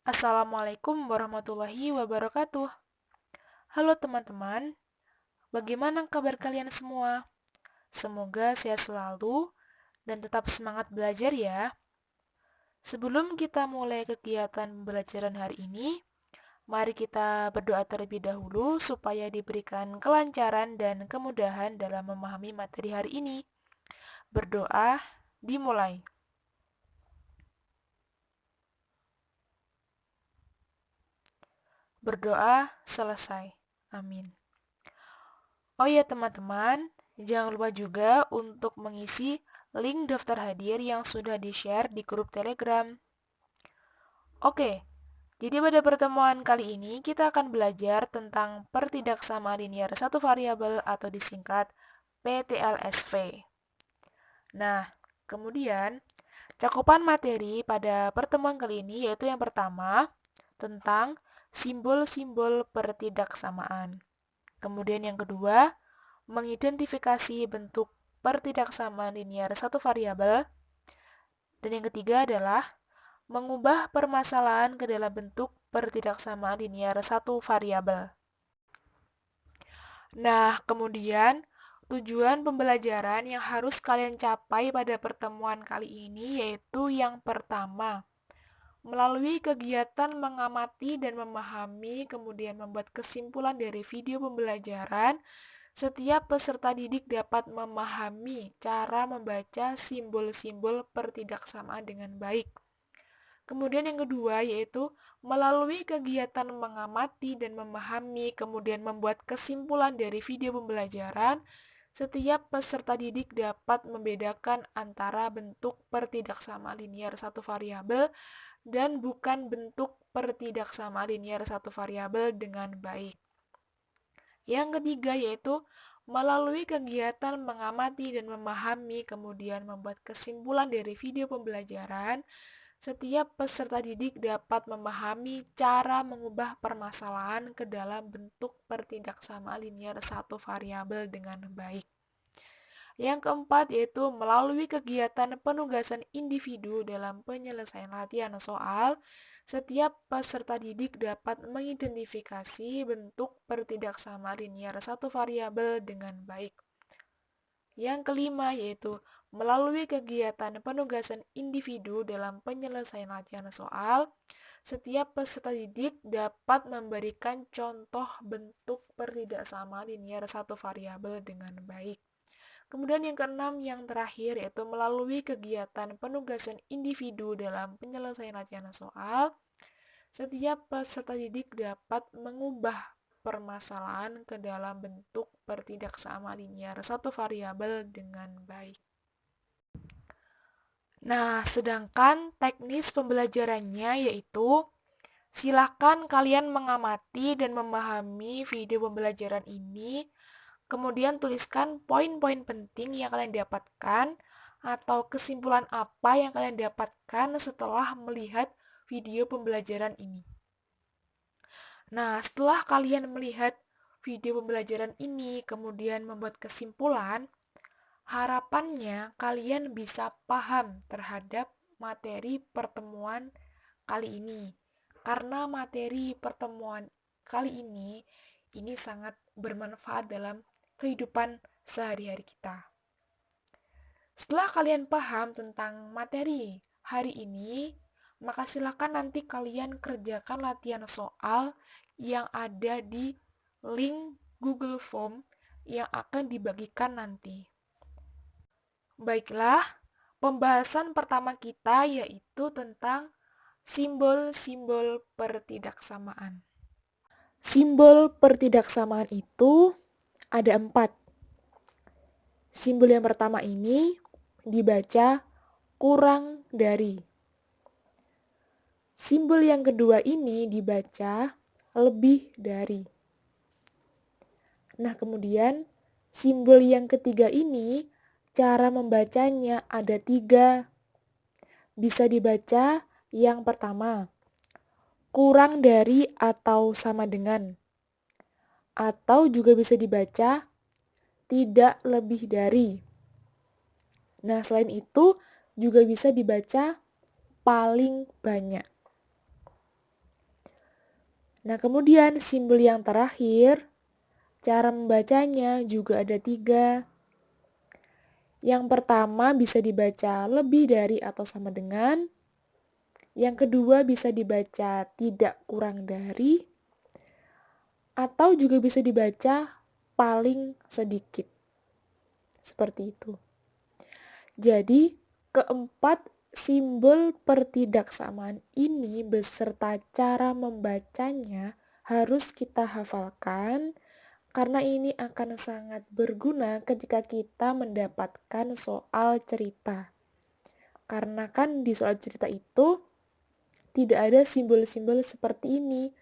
Assalamualaikum warahmatullahi wabarakatuh. Halo teman-teman, bagaimana kabar kalian semua? Semoga sehat selalu dan tetap semangat belajar ya. Sebelum kita mulai kegiatan pembelajaran hari ini, mari kita berdoa terlebih dahulu supaya diberikan kelancaran dan kemudahan dalam memahami materi hari ini. Berdoa dimulai. Berdoa selesai. Amin. Oh iya teman-teman, jangan lupa juga untuk mengisi link daftar hadir yang sudah di-share di grup Telegram. Oke, jadi pada pertemuan kali ini kita akan belajar tentang pertidaksamaan linier satu variabel atau disingkat PTLSV. Nah, kemudian cakupan materi pada pertemuan kali ini yaitu yang pertama tentang simbol-simbol pertidaksamaan. Kemudian yang kedua, mengidentifikasi bentuk pertidaksamaan linier satu variabel. Dan yang ketiga adalah mengubah permasalahan ke dalam bentuk pertidaksamaan linier satu variabel. Nah, kemudian tujuan pembelajaran yang harus kalian capai pada pertemuan kali ini yaitu yang pertama, melalui kegiatan mengamati dan memahami, kemudian membuat kesimpulan dari video pembelajaran, setiap peserta didik dapat memahami cara membaca simbol-simbol pertidaksamaan dengan baik. Kemudian yang kedua yaitu melalui kegiatan mengamati dan memahami, kemudian membuat kesimpulan dari video pembelajaran, setiap peserta didik dapat membedakan antara bentuk pertidaksamaan linier satu variabel dan bukan bentuk pertidaksamaan linier satu variabel dengan baik. Yang ketiga yaitu melalui kegiatan mengamati dan memahami, kemudian membuat kesimpulan dari video pembelajaran, setiap peserta didik dapat memahami cara mengubah permasalahan ke dalam bentuk pertidaksamaan linier satu variabel dengan baik. Yang keempat yaitu melalui kegiatan penugasan individu dalam penyelesaian latihan soal, setiap peserta didik dapat mengidentifikasi bentuk pertidaksamaan linier satu variabel dengan baik. Yang kelima yaitu melalui kegiatan penugasan individu dalam penyelesaian latihan soal, setiap peserta didik dapat memberikan contoh bentuk pertidaksamaan linier satu variabel dengan baik. Kemudian yang keenam, yang terakhir, yaitu melalui kegiatan penugasan individu dalam penyelesaian latihan soal, setiap peserta didik dapat mengubah permasalahan ke dalam bentuk pertidaksamaan linier satu variabel dengan baik. Nah, sedangkan teknis pembelajarannya yaitu silakan kalian mengamati dan memahami video pembelajaran ini. Kemudian tuliskan poin-poin penting yang kalian dapatkan atau kesimpulan apa yang kalian dapatkan setelah melihat video pembelajaran ini. Nah, setelah kalian melihat video pembelajaran ini, kemudian membuat kesimpulan, harapannya kalian bisa paham terhadap materi pertemuan kali ini. Karena materi pertemuan kali ini sangat bermanfaat dalam kehidupan sehari-hari kita. Setelah kalian paham tentang materi hari ini, maka silakan nanti kalian kerjakan latihan soal yang ada di link Google Form yang akan dibagikan nanti. Baiklah, pembahasan pertama kita yaitu tentang simbol-simbol pertidaksamaan. Simbol pertidaksamaan itu ada 4. Simbol yang pertama ini dibaca kurang dari. Simbol yang kedua ini dibaca lebih dari. Nah, kemudian simbol yang ketiga ini cara membacanya ada 3. Bisa dibaca yang pertama, kurang dari atau sama dengan. Atau juga bisa dibaca tidak lebih dari. Nah, selain itu juga bisa dibaca paling banyak. Nah, kemudian simbol yang terakhir, cara membacanya juga ada 3. Yang pertama bisa dibaca lebih dari atau sama dengan. Yang kedua bisa dibaca tidak kurang dari. Atau juga bisa dibaca paling sedikit. Seperti itu. Jadi, keempat simbol pertidaksamaan ini beserta cara membacanya harus kita hafalkan karena ini akan sangat berguna ketika kita mendapatkan soal cerita. Karena kan di soal cerita itu tidak ada simbol-simbol seperti ini,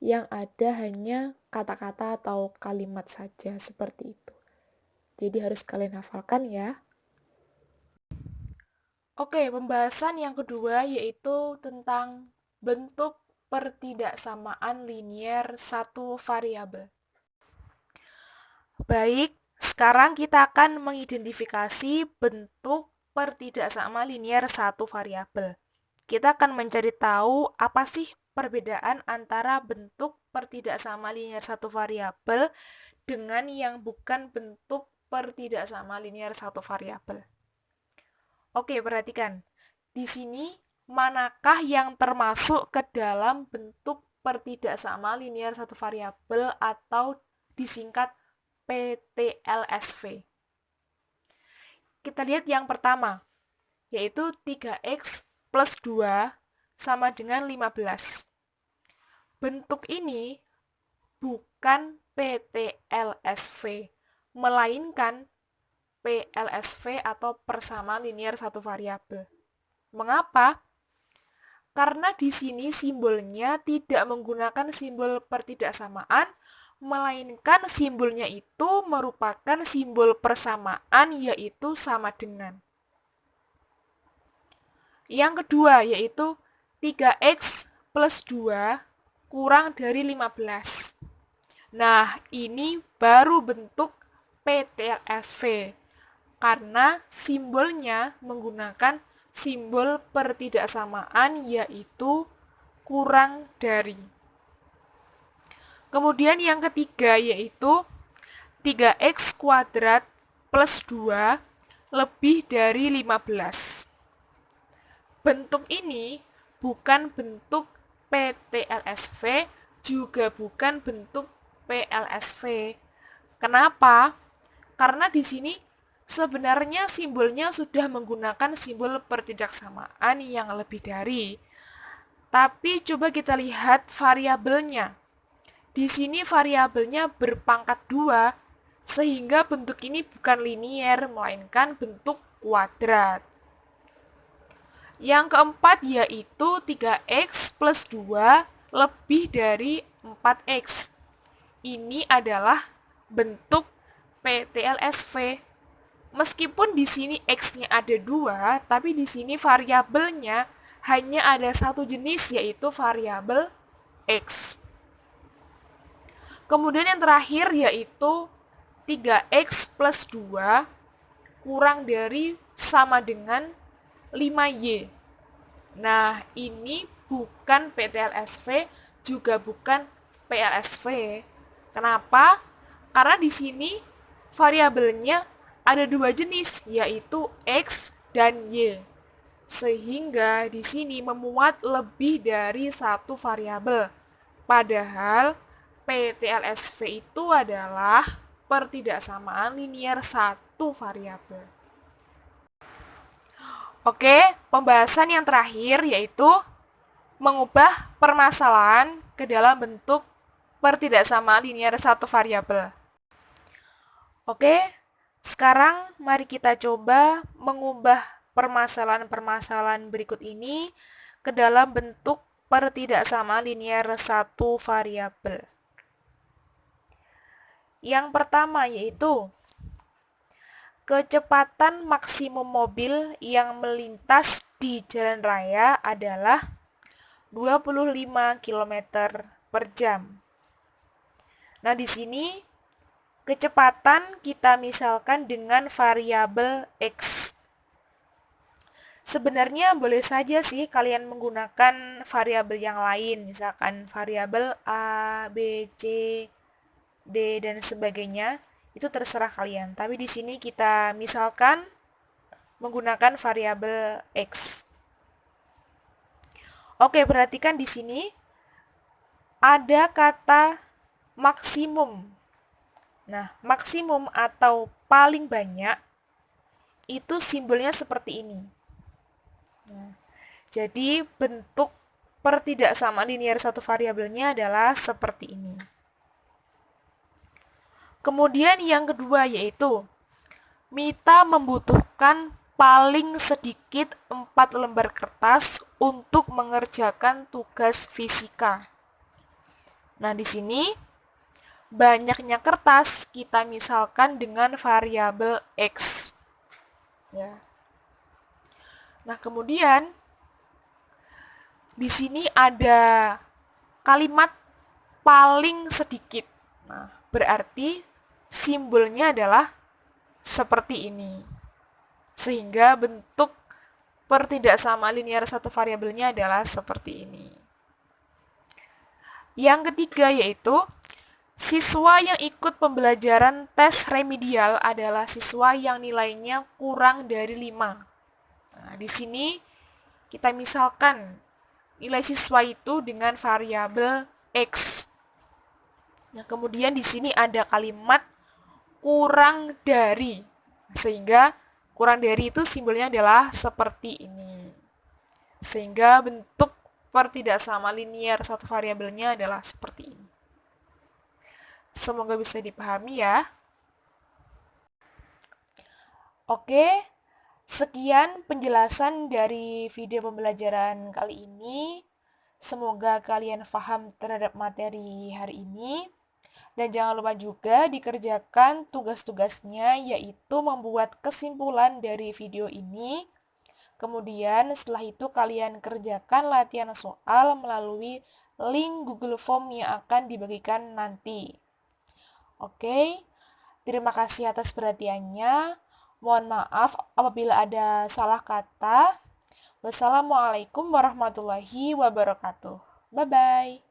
yang ada hanya kata-kata atau kalimat saja seperti itu. Jadi harus kalian hafalkan ya. Oke, pembahasan yang kedua yaitu tentang bentuk pertidaksamaan linier satu variabel. Baik, sekarang kita akan mengidentifikasi bentuk pertidaksamaan linier satu variabel. Kita akan mencari tahu apa sih perbedaan antara bentuk pertidaksamaan linier satu variabel dengan yang bukan bentuk pertidaksamaan linier satu variabel. Oke, perhatikan. Di sini, manakah yang termasuk ke dalam bentuk pertidaksamaan linier satu variabel atau disingkat PTLSV? Kita lihat yang pertama, yaitu 3x plus 2 sama dengan 15. Bentuk ini bukan PTLSV, melainkan PLSV atau persamaan linier satu variabel. Mengapa? Karena di sini simbolnya tidak menggunakan simbol pertidaksamaan, melainkan simbolnya itu merupakan simbol persamaan yaitu sama dengan. Yang kedua yaitu 3x plus 2 kurang dari 15. Nah, ini baru bentuk PTLSV. Karena simbolnya menggunakan simbol pertidaksamaan yaitu kurang dari. Kemudian yang ketiga yaitu 3x kuadrat plus 2 lebih dari 15. Bentuk ini bukan bentuk PTLSV, juga bukan bentuk PLSV. Kenapa? Karena di sini sebenarnya simbolnya sudah menggunakan simbol pertidaksamaan yang lebih dari. Tapi coba kita lihat variabelnya. Di sini variabelnya berpangkat 2, sehingga bentuk ini bukan linier, melainkan bentuk kuadrat. Yang keempat yaitu 3x plus 2 lebih dari 4x. Ini adalah bentuk PTLSV. Meskipun di sini x-nya ada 2, tapi di sini variabelnya hanya ada satu jenis, yaitu variabel x. Kemudian yang terakhir yaitu 3x plus 2 kurang dari sama dengan 5y. Nah, ini bukan PTLSV, juga bukan PLSV. Kenapa? Karena di sini variabelnya ada 2 jenis, yaitu x dan y. Sehingga di sini memuat lebih dari satu variabel. Padahal PTLSV itu adalah pertidaksamaan linier satu variabel. Oke, pembahasan yang terakhir yaitu mengubah permasalahan ke dalam bentuk pertidaksamaan linier satu variabel. Oke, sekarang mari kita coba mengubah permasalahan-permasalahan berikut ini ke dalam bentuk pertidaksamaan linier satu variabel. Yang pertama yaitu kecepatan maksimum mobil yang melintas di jalan raya adalah 25 km per jam. Nah, di sini kecepatan kita misalkan dengan variabel x. Sebenarnya boleh saja sih kalian menggunakan variabel yang lain, misalkan variabel A, B, C, D, dan sebagainya. Itu terserah kalian. Tapi di sini kita misalkan menggunakan variabel X. Oke, perhatikan di sini ada kata maksimum. Nah, maksimum atau paling banyak itu simbolnya seperti ini. Nah, jadi bentuk pertidaksamaan linear satu variabelnya adalah seperti ini. Kemudian yang kedua yaitu Mita membutuhkan paling sedikit 4 lembar kertas untuk mengerjakan tugas fisika. Nah, di sini banyaknya kertas kita misalkan dengan variabel X. Ya. Nah, kemudian di sini ada kalimat paling sedikit. Nah, berarti simbolnya adalah seperti ini. Sehingga bentuk pertidaksamaan linear satu variabelnya adalah seperti ini. Yang ketiga yaitu siswa yang ikut pembelajaran tes remedial adalah siswa yang nilainya kurang dari 5. Nah, di sini kita misalkan nilai siswa itu dengan variabel X. Nah, kemudian di sini ada kalimat kurang dari. Sehingga kurang dari itu simbolnya adalah seperti ini. Sehingga bentuk pertidaksamaan linear satu variabelnya adalah seperti ini. Semoga bisa dipahami ya. Oke, sekian penjelasan dari video pembelajaran kali ini. Semoga kalian paham terhadap materi hari ini. Dan jangan lupa juga dikerjakan tugas-tugasnya, yaitu membuat kesimpulan dari video ini. Kemudian setelah itu kalian kerjakan latihan soal melalui link Google Form yang akan dibagikan nanti. Oke, terima kasih atas perhatiannya. Mohon maaf apabila ada salah kata. Wassalamualaikum warahmatullahi wabarakatuh. Bye-bye.